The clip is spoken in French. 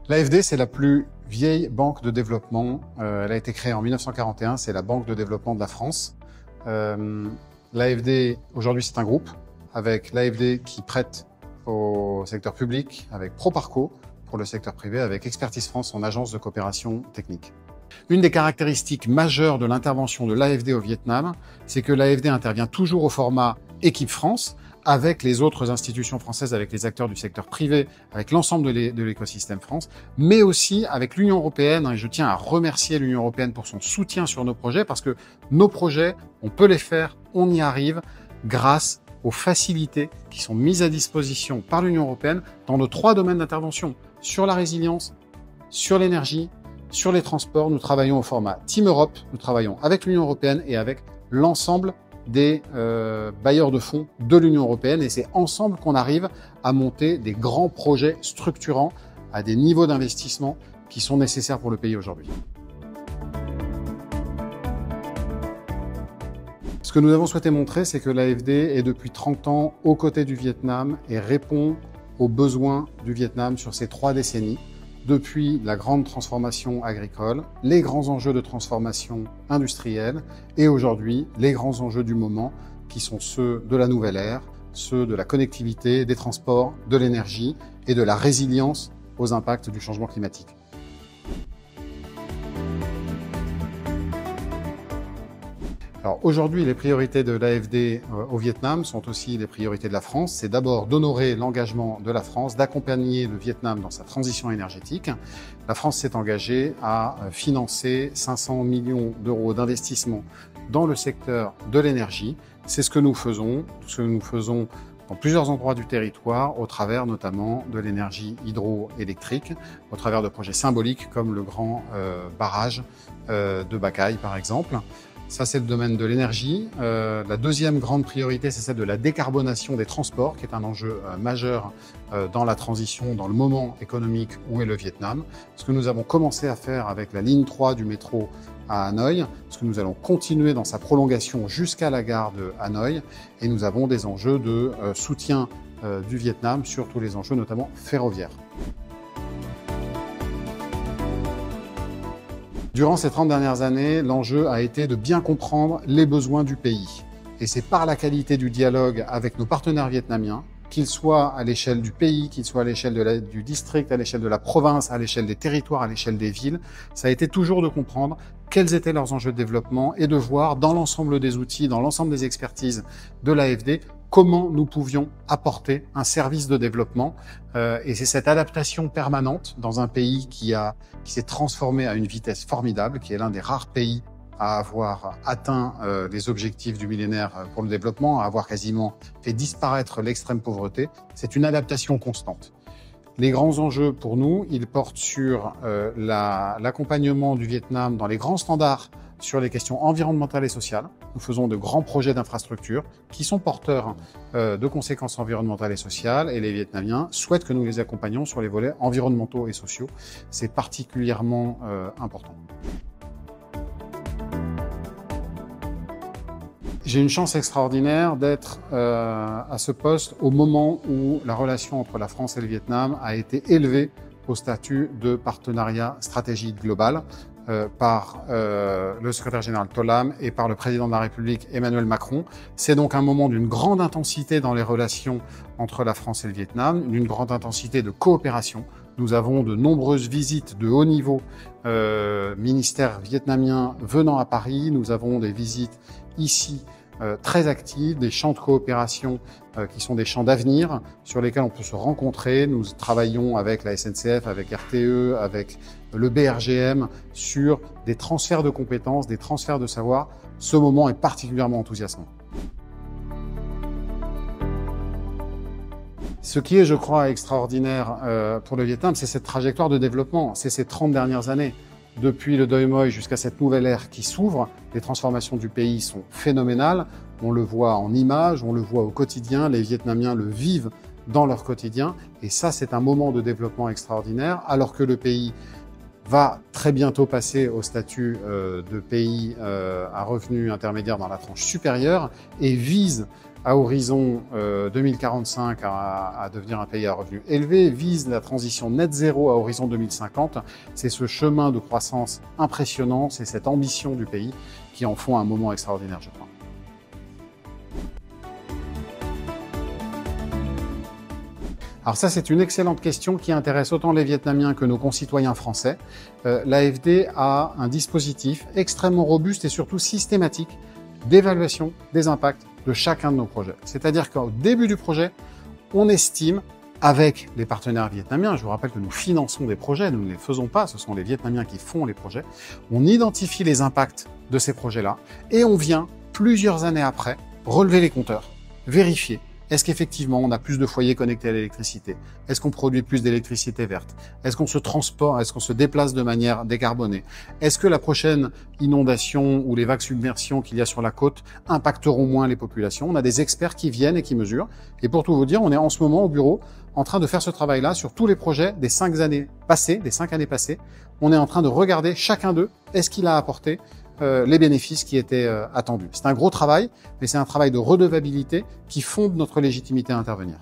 L'AFD, c'est la plus vieille banque de développement. Elle a été créée en 1941, c'est la banque de développement de la France. L'AFD, aujourd'hui, c'est un groupe, avec l'AFD qui prête au secteur public, avec Proparco pour le secteur privé, avec Expertise France, son agence de coopération technique. Une des caractéristiques majeures de l'intervention de l'AFD au Vietnam, c'est que l'AFD intervient toujours au format Équipe France, avec les autres institutions françaises, avec les acteurs du secteur privé, avec l'ensemble de l'écosystème France, mais aussi avec l'Union européenne. Et je tiens à remercier l'Union européenne pour son soutien sur nos projets, parce que nos projets, on peut les faire, on y arrive, grâce aux facilités qui sont mises à disposition par l'Union européenne dans nos 3 domaines d'intervention. Sur la résilience, sur l'énergie, sur les transports, nous travaillons au format Team Europe, nous travaillons avec l'Union européenne et avec l'ensemble des bailleurs de fonds de l'Union européenne, et c'est ensemble qu'on arrive à monter des grands projets structurants à des niveaux d'investissement qui sont nécessaires pour le pays aujourd'hui. Ce que nous avons souhaité montrer, c'est que l'AFD est depuis 30 ans aux côtés du Vietnam et répond aux besoins du Vietnam sur ces 3 décennies, depuis la grande transformation agricole, les grands enjeux de transformation industrielle et aujourd'hui les grands enjeux du moment qui sont ceux de la nouvelle ère, ceux de la connectivité, des transports, de l'énergie et de la résilience aux impacts du changement climatique. Alors aujourd'hui, les priorités de l'AFD au Vietnam sont aussi les priorités de la France. C'est d'abord d'honorer l'engagement de la France, d'accompagner le Vietnam dans sa transition énergétique. La France s'est engagée à financer 500 millions d'euros d'investissement dans le secteur de l'énergie. C'est ce que nous faisons, dans plusieurs endroits du territoire, au travers notamment de l'énergie hydroélectrique, au travers de projets symboliques comme le grand barrage de Ba Khai par exemple. Ça, c'est le domaine de l'énergie. La deuxième grande priorité, c'est celle de la décarbonation des transports, qui est un enjeu majeur dans la transition, dans le moment économique où est le Vietnam. Ce que nous avons commencé à faire avec la ligne 3 du métro à Hanoï, ce que nous allons continuer dans sa prolongation jusqu'à la gare de Hanoï. Et nous avons des enjeux de soutien du Vietnam sur tous les enjeux, notamment ferroviaires. Durant ces 30 dernières années, l'enjeu a été de bien comprendre les besoins du pays. Et c'est par la qualité du dialogue avec nos partenaires vietnamiens, qu'ils soient à l'échelle du pays, qu'ils soient à l'échelle du district, à l'échelle de la province, à l'échelle des territoires, à l'échelle des villes, ça a été toujours de comprendre quels étaient leurs enjeux de développement et de voir dans l'ensemble des outils, dans l'ensemble des expertises de l'AFD, comment nous pouvions apporter un service de développement. Et c'est cette adaptation permanente dans un pays qui s'est transformé à une vitesse formidable, qui est l'un des rares pays à avoir atteint les objectifs du millénaire pour le développement, à avoir quasiment fait disparaître l'extrême pauvreté. C'est une adaptation constante. Les grands enjeux pour nous, ils portent sur l'accompagnement du Vietnam dans les grands standards sur les questions environnementales et sociales. Nous faisons de grands projets d'infrastructures qui sont porteurs de conséquences environnementales et sociales, et les Vietnamiens souhaitent que nous les accompagnions sur les volets environnementaux et sociaux. C'est particulièrement important. J'ai une chance extraordinaire d'être à ce poste au moment où la relation entre la France et le Vietnam a été élevée au statut de partenariat stratégique global par le secrétaire général Tô Lâm et par le président de la République Emmanuel Macron. C'est donc un moment d'une grande intensité dans les relations entre la France et le Vietnam, d'une grande intensité de coopération. Nous avons de nombreuses visites de haut niveau, ministères vietnamiens venant à Paris. Nous avons des visites ici très actives, des champs de coopération qui sont des champs d'avenir sur lesquels on peut se rencontrer. Nous travaillons avec la SNCF, avec RTE, avec le BRGM sur des transferts de compétences, des transferts de savoir. Ce moment est particulièrement enthousiasmant. Ce qui est, je crois, extraordinaire pour le Vietnam, c'est cette trajectoire de développement, c'est ces 30 dernières années. Depuis le Doi Moi jusqu'à cette nouvelle ère qui s'ouvre, les transformations du pays sont phénoménales. On le voit en images, on le voit au quotidien, les Vietnamiens le vivent dans leur quotidien. Et ça, c'est un moment de développement extraordinaire, alors que le pays va très bientôt passer au statut de pays à revenus intermédiaires dans la tranche supérieure et vise à horizon 2045 à devenir un pays à revenus élevés, vise la transition net zéro à horizon 2050. C'est ce chemin de croissance impressionnant, c'est cette ambition du pays qui en font un moment extraordinaire, je crois. Alors ça, c'est une excellente question qui intéresse autant les Vietnamiens que nos concitoyens français. L'AFD a un dispositif extrêmement robuste et surtout systématique d'évaluation des impacts de chacun de nos projets. C'est-à-dire qu'au début du projet, on estime, avec les partenaires vietnamiens, je vous rappelle que nous finançons des projets, nous ne les faisons pas, ce sont les Vietnamiens qui font les projets, on identifie les impacts de ces projets-là et on vient, plusieurs années après, relever les compteurs, vérifier. Est-ce qu'effectivement, on a plus de foyers connectés à l'électricité? Est-ce qu'on produit plus d'électricité verte? Est-ce qu'on se transporte? Est-ce qu'on se déplace de manière décarbonée? Est-ce que la prochaine inondation ou les vagues submersions qu'il y a sur la côte impacteront moins les populations? On a des experts qui viennent et qui mesurent. Et pour tout vous dire, on est en ce moment au bureau en train de faire ce travail-là sur tous les projets des 5 années passées, On est en train de regarder chacun d'eux, est-ce qu'il a apporté les bénéfices qui étaient attendus. C'est un gros travail, mais c'est un travail de redevabilité qui fonde notre légitimité à intervenir.